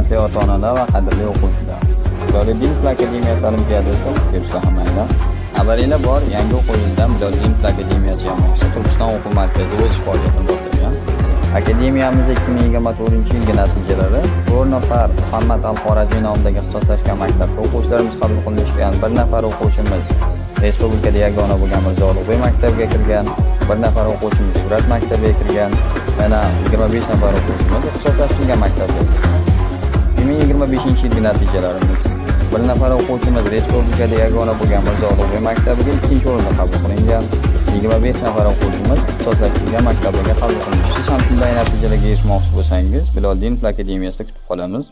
Hurmatli ota-onalar va qadrli o'quvchilar. Biloliddin akademiyasi olimpiadasida xush kelibsizlar hammanglar. Xabaringlar bor, yangi o'quv yilidan Biloliddin akademiyasi jamoasi Turkiston o'quv markazi o'z faoliyatini boshlagan. Akademiyamizda 2024-yilgi natijalari 4 nafar Muhammad al-Xorazmiy nomidagi ixtisoslashgan maktabga o'quvchilarimiz qabul qilinishgan, 1 nafar o'quvchimiz respublikada yagona bo'lgan Mirzo Ulug'bek maktabiga kirgan, 1 nafar o'quvchimiz Surat maktabiga kirgan, yana 25 nafar o'quvchimiz ixtisoslashtirilgan maktabga kirgan. 2025-yilgi natijalarimiz: 1 nafar o'quvchimiz respublikada yagona bo'lgan Mirzo Ulug'bek maktabiga 2-o'rinda qabul qilingan, 25 nafar o'quvchimiz ixtisoslashtirilgan maktablarga qabul qilingan. Siz ham shunday natijalarga erishmoqchi bo'lsangiz, Biloliddin akademiyasida kutib qolamiz.